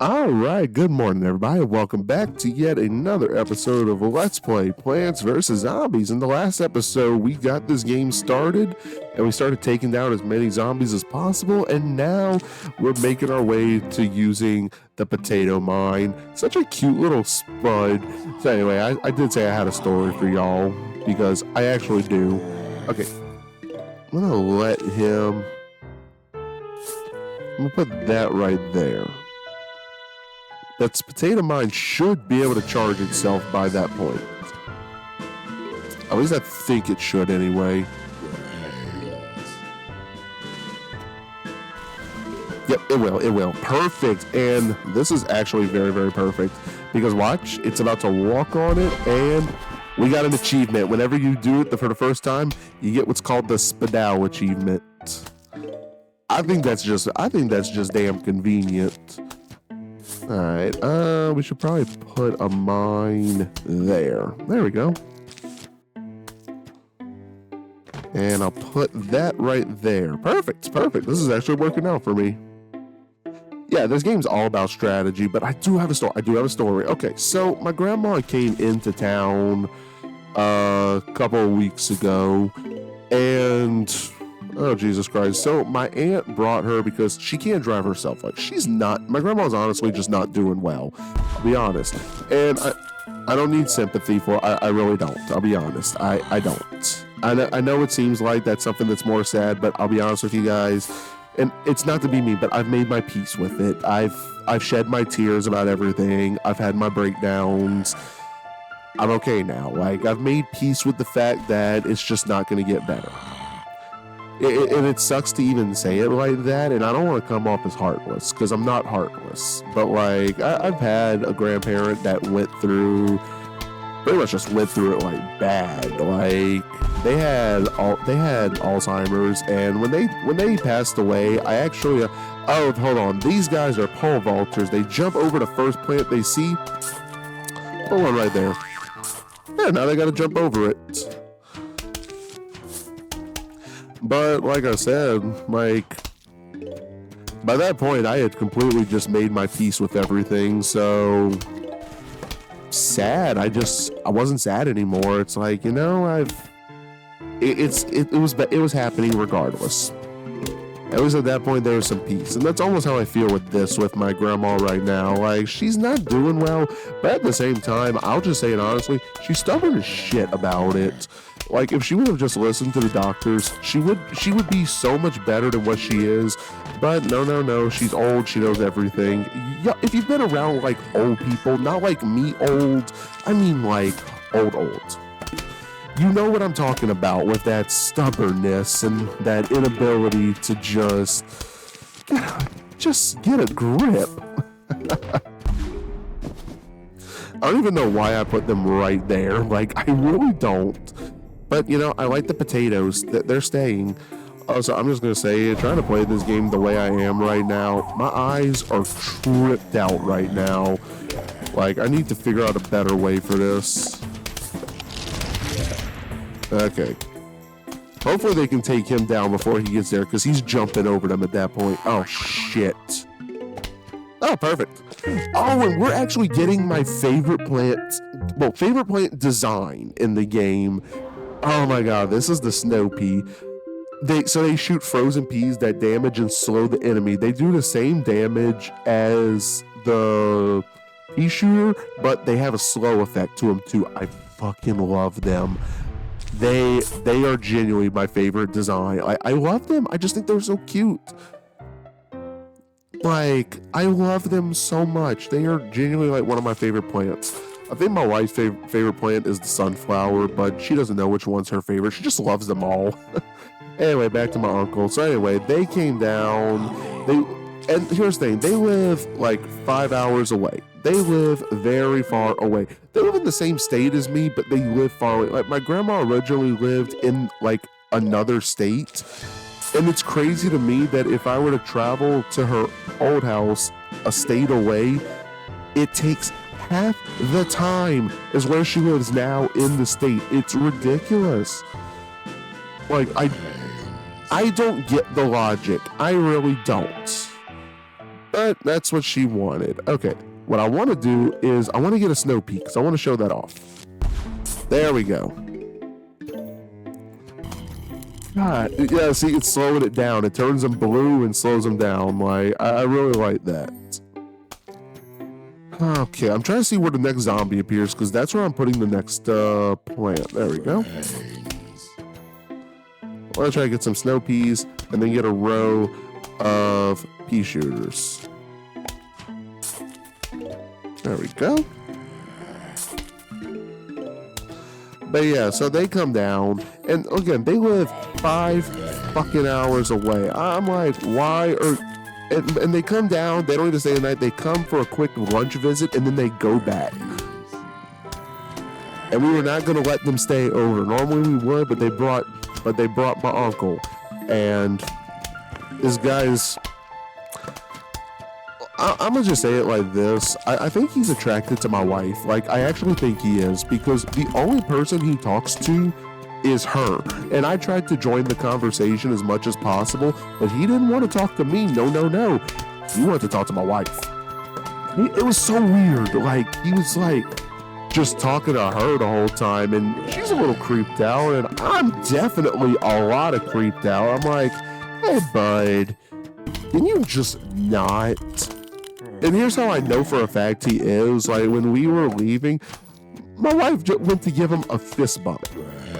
All right, good morning, everybody. Welcome back to yet another episode of Let's Play Plants vs. Zombies. In the last episode, we got this game started and we started taking down as many zombies as possible, and now we're making our way to using the potato mine. Such a cute little spud. So, anyway, I did say I had a story for y'all because I actually do. Okay, I'm gonna let him. I'm gonna put that right there. That potato mine should be able to charge itself by that point. At least I think it should anyway. Yep, it will. Perfect. And this is actually very, very perfect. Because watch, it's about to walk on it, and we got an achievement. Whenever you do it for the first time, you get what's called the Spadal achievement. I think that's just damn convenient. Alright, we should probably put a mine there. There we go. And I'll put that right there. Perfect. This is actually working out for me. Yeah, this game's all about strategy, but I do have a story. Okay, so my grandma came into town a couple of weeks ago, and oh, Jesus Christ. So my aunt brought her because she can't drive herself. Like, my grandma's honestly just not doing well. I'll be honest. And I don't need sympathy for I really don't. I'll be honest. I don't. I know it seems like that's something that's more sad, but I'll be honest with you guys. And it's not to be mean, but I've made my peace with it. I've shed my tears about everything. I've had my breakdowns. I'm okay now. Like, I've made peace with the fact that it's just not going to get better. And it sucks to even say it like that, and I don't want to come off as heartless, because I'm not heartless. But like, I've had a grandparent that pretty much just went through it like bad. Like, they had Alzheimer's, and when they passed away, I actually oh, hold on, these guys are pole vaulters. They jump over the first plant they see. Put one right there. Yeah, now they got to jump over it. But like I said, like, by that point, I had completely just made my peace with everything. So sad. I wasn't sad anymore. It's like, it was happening regardless. At least at that point, there was some peace. And that's almost how I feel with my grandma right now. Like, she's not doing well, but at the same time, I'll just say it honestly, she's stubborn as shit about it. Like, if she would have just listened to the doctors, she would be so much better than what she is. But no, she's old, she knows everything. Yeah, if you've been around like old people, not like me old, I mean like old. You know what I'm talking about with that stubbornness and that inability to just get a grip. I don't even know why I put them right there. Like, I really don't. But, I like the potatoes. They're staying. So I'm just going to say, trying to play this game the way I am right now, my eyes are tripped out right now. Like, I need to figure out a better way for this. Okay. Hopefully they can take him down before he gets there, because he's jumping over them at that point. Oh, shit. Oh, perfect. Oh, and we're actually getting my favorite plant design in the game. Oh my god, this is the snow pea. They shoot frozen peas that damage and slow the enemy. They do the same damage as the pea shooter, but they have a slow effect to them too. I fucking love them. They are genuinely my favorite design. I love them. I just think they're so cute. Like, I love them so much. They are genuinely like one of my favorite plants. I think my wife's favorite plant is the sunflower, but she doesn't know which one's her favorite. She just loves them all. Anyway, back to my uncle. So anyway, they came down. And here's the thing. They live like 5 hours away. They live very far away. They live in the same state as me, but they live far away. Like, my grandma originally lived in like another state. And it's crazy to me that if I were to travel to her old house a state away, it takes half the time as where she lives now in the state. It's ridiculous. Like, I don't get the logic. I really don't. but that's what she wanted. Okay, what I want to do is I want to get a snow peak because I want to show that off. There we go. God, yeah, see, it's slowing it down. It turns them blue and slows them down. Like, I really like that. Okay, I'm trying to see where the next zombie appears because that's where I'm putting the next plant. There we go. I'm gonna try to get some snow peas and then get a row of pea shooters. There we go. But yeah, so they come down, and again, they live 5 fucking hours away. I'm like, why? And they come down, they don't even stay the night, they come for a quick lunch visit, and then they go back. And we were not going to let them stay over. Normally we would, but they brought my uncle. And this guy's... I'm going to just say it like this. I think he's attracted to my wife. Like, I actually think he is, because the only person he talks to is her. And I tried to join the conversation as much as possible, but he didn't want to talk to me. No. He wanted to talk to my wife. It was so weird. Like, he was like just talking to her the whole time, and she's a little creeped out, and I'm definitely a lot of creeped out. I'm like, hey, bud, can you just not? And here's how I know for a fact he is. Like, when we were leaving, my wife went to give him a fist bump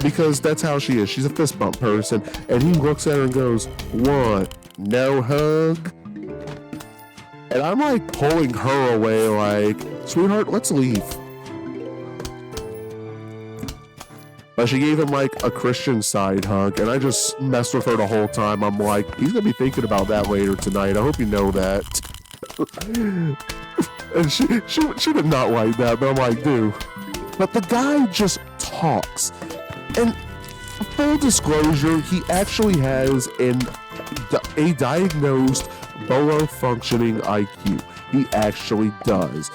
because that's how she is. She's a fist bump person. And he looks at her and goes, "What? No hug?" And I'm like pulling her away like, "Sweetheart, let's leave." But she gave him like a Christian side hug, and I just messed with her the whole time. I'm like, he's gonna be thinking about that later tonight. I hope you know that. And she did not like that, but I'm like, dude. But the guy just talks. And full disclosure, he actually has a diagnosed below functioning IQ. He actually does.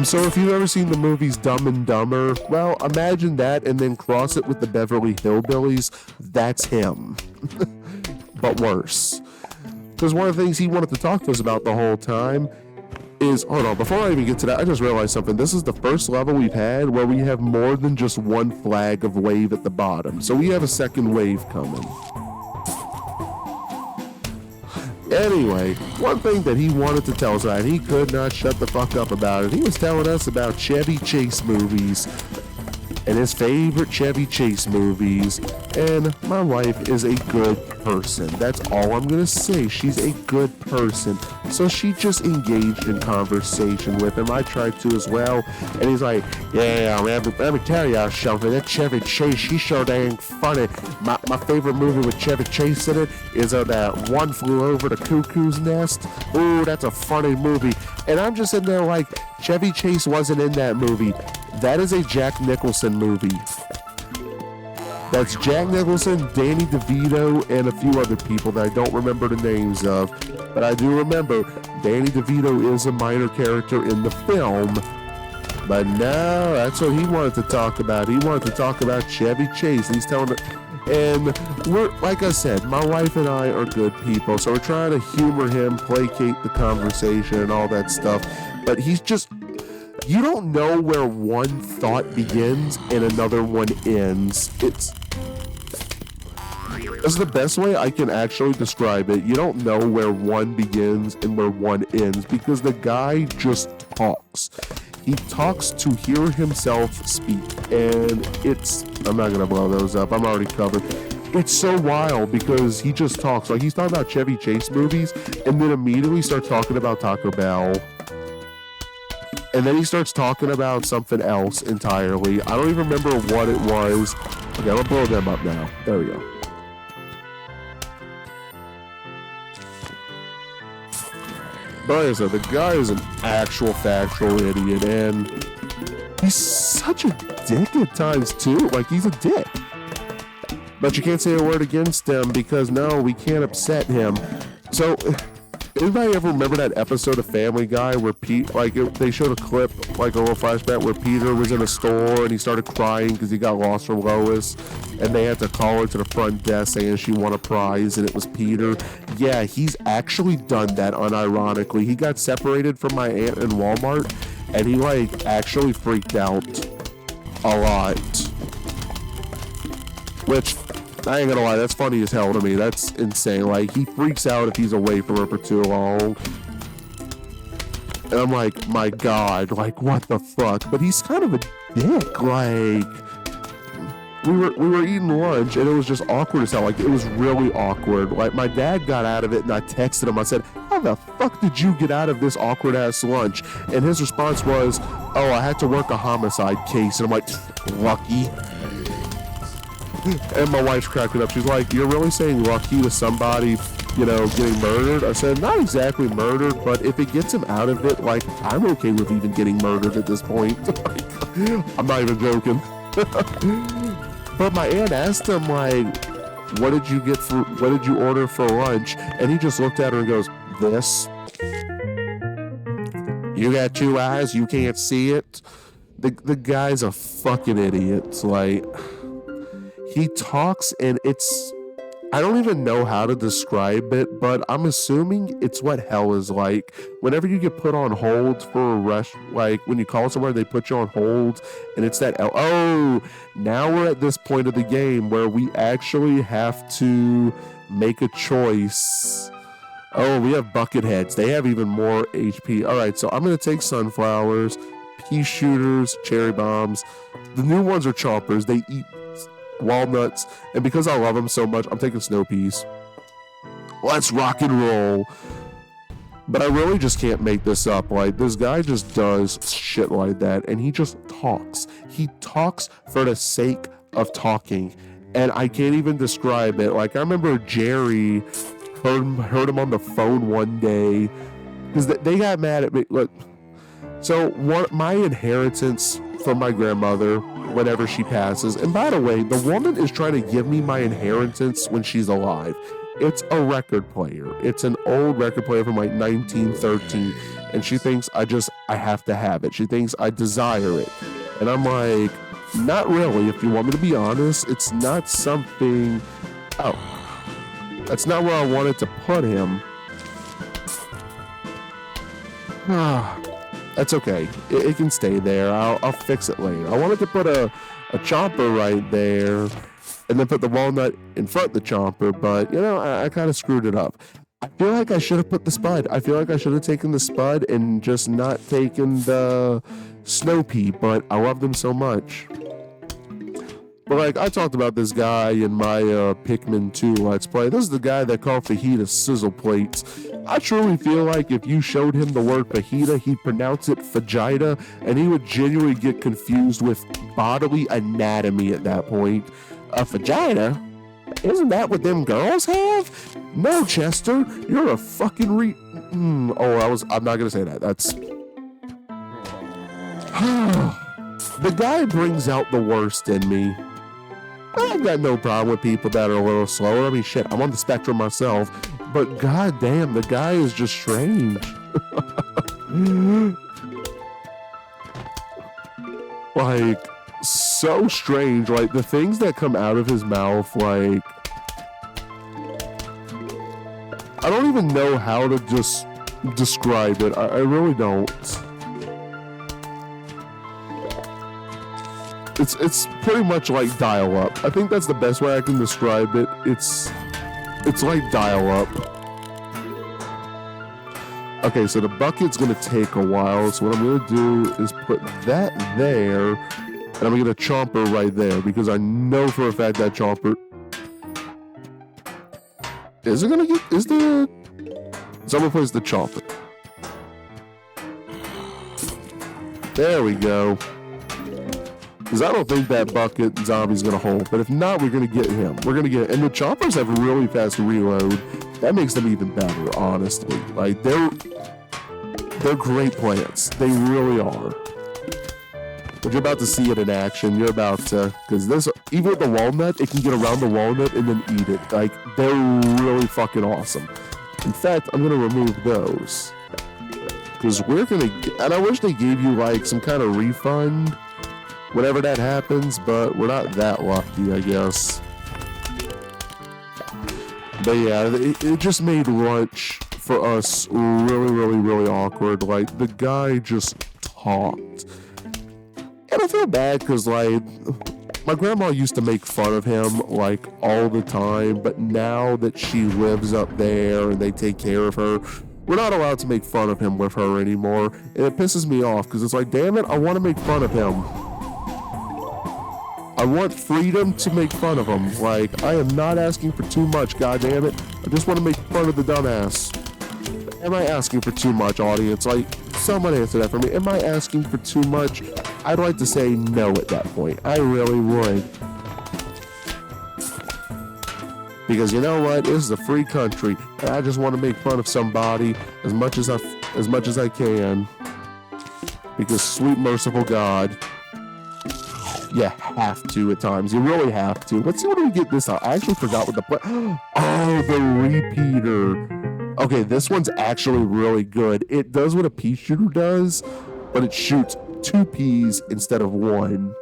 So if you've ever seen the movies Dumb and Dumber, well, imagine that and then cross it with the Beverly Hillbillies. That's him. But worse. Because one of the things he wanted to talk to us about the whole time is, hold on, before I even get to that, I just realized something. This is the first level we've had where we have more than just one flag of wave at the bottom. So we have a second wave coming. Anyway, one thing that he wanted to tell us about, he could not shut the fuck up about it. He was telling us about Chevy Chase movies and his favorite Chevy Chase movies. And my wife is a good person. That's all I'm gonna say. She's a good person. So she just engaged in conversation with him. I tried to as well. And he's like, yeah, man, let me tell you something. That Chevy Chase, he's so dang funny. My favorite movie with Chevy Chase in it is that One Flew Over the Cuckoo's Nest. Ooh, that's a funny movie. And I'm just sitting there like, Chevy Chase wasn't in that movie. That is a Jack Nicholson movie. That's Jack Nicholson, Danny DeVito, and a few other people that I don't remember the names of. But I do remember Danny DeVito is a minor character in the film. But no, that's what he wanted to talk about. He wanted to talk about Chevy Chase. He's telling me, and we're, like I said, my wife and I are good people. So we're trying to humor him, placate the conversation and all that stuff. But he's just... You don't know where one thought begins and another one ends. That's the best way I can actually describe it. You don't know where one begins and where one ends because the guy just talks. He talks to hear himself speak, and I'm not gonna blow those up. I'm already covered. It's so wild because he just talks. Like, he's talking about Chevy Chase movies and then immediately starts talking about Taco Bell. And then he starts talking about something else entirely. I don't even remember what it was. Okay, I'm gonna blow them up now. There we go. But like I said, the guy is an actual factual idiot, and he's such a dick at times too. Like, he's a dick. But you can't say a word against him because no, we can't upset him. So Anybody ever remember that episode of Family Guy where they showed a clip, like a little flashback where Peter was in a store and he started crying because he got lost from Lois, and they had to call her to the front desk saying she won a prize and it was Peter? Yeah, he's actually done that unironically. He got separated from my aunt in Walmart, and he actually freaked out a lot. Which, I ain't gonna lie, that's funny as hell to me. That's insane. He freaks out if he's away from her for too long. And I'm like, my God, what the fuck? But he's kind of a dick. We were eating lunch, and it was just awkward as hell. It was really awkward. My dad got out of it, and I texted him. I said, how the fuck did you get out of this awkward-ass lunch? And his response was, oh, I had to work a homicide case. And I'm like, lucky. And my wife's cracking up. She's like, you're really saying lucky to somebody, getting murdered? I said, not exactly murdered, but if it gets him out of it, I'm okay with even getting murdered at this point. I'm not even joking. But my aunt asked him, what did you order for lunch? And he just looked at her and goes, this. You got two eyes, you can't see it. The guy's a fucking idiot. He talks, and I don't even know how to describe it, but I'm assuming it's what hell is like. Whenever you get put on hold for a rush, when you call somewhere, they put you on hold, and it's that, oh, now we're at this point of the game where we actually have to make a choice. Oh, we have bucket heads. They have even more HP. All right, so I'm going to take sunflowers, pea shooters, cherry bombs. The new ones are choppers. They eat walnuts, and because I love them so much, I'm taking snow peas. Let's rock and roll. But I really just can't make this up. This guy just does shit like that, and he just talks. He talks for the sake of talking, and I can't even describe it. I remember Jerry heard him on the phone one day because they got mad at me. Look, so my inheritance from my grandmother whenever she passes, and by the way, the woman is trying to give me my inheritance when she's alive. It's a record player. It's an old record player from 1913, and she thinks I have to have it. She thinks I desire it, and I'm like, not really. If you want me to be honest, it's not something. Oh, that's not where I wanted to put him. That's okay. It can stay there. I'll fix it later. I wanted to put a chomper right there and then put the walnut in front of the chomper, but, I kind of screwed it up. I feel like I should have put the spud. I feel like I should have taken the spud and just not taken the snow pea, but I love them so much. But I talked about this guy in my Pikmin 2 Let's Play. This is the guy that called fajita sizzle plates. I truly feel like if you showed him the word fajita, he'd pronounce it fajita, and he would genuinely get confused with bodily anatomy at that point. A vagina? Isn't that what them girls have? No, Chester, you're a fucking I'm not gonna say that. That's... The guy brings out the worst in me. I've got no problem with people that are a little slower. I mean, shit, I'm on the spectrum myself. But goddamn, the guy is just strange. So strange. The things that come out of his mouth, I don't even know how to just describe it. I really don't. It's pretty much like dial-up. I think that's the best way I can describe it. It's like dial-up. Okay, so the bucket's gonna take a while, so what I'm gonna do is put that there, and I'm gonna chomper right there, because I know for a fact that chomper... So I'm gonna place the chomper. There we go. Because I don't think that bucket zombie's going to hold. But if not, we're going to get him. And the choppers have a really fast reload. That makes them even better, honestly. They're great plants. They really are. But you're about to see it in action. You're about to... Because this, even with the walnut, it can get around the walnut and then eat it. They're really fucking awesome. In fact, I'm gonna remove those. Because we're gonna, and I wish they gave you like some kind of refund whenever that happens, but we're not that lucky, I guess. But yeah, it just made lunch for us really awkward. Like, the guy just talked. And I feel bad because, like, my grandma used to make fun of him, like, all the time. But now that she lives up there and they take care of her, we're not allowed to make fun of him with her anymore. And it pisses me off because it's like, damn it, I want to make fun of him. I want freedom to make fun of him. Like, I am not asking for too much, goddammit. I just want to make fun of the dumbass. Am I asking for too much, audience? Like, someone answer that for me. Am I asking for too much? I'd like to say no at that point. I really would. Because you know what? This is a free country, and I just want to make fun of somebody as much as I can. Because sweet merciful God, you have to at times. You really have to. Let's see what we get this time. I actually forgot what the oh, the repeater. Okay, this one's actually really good. It does what a pea shooter does, but it shoots 2 peas instead of 1.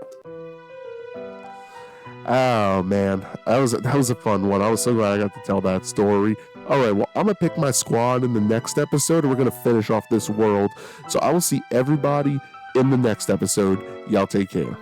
Oh man, that was a fun one. I was so glad I got to tell that story. All right, well, I'm gonna pick my squad in the next episode, and we're gonna finish off this world. So I will see everybody in the next episode. Y'all take care.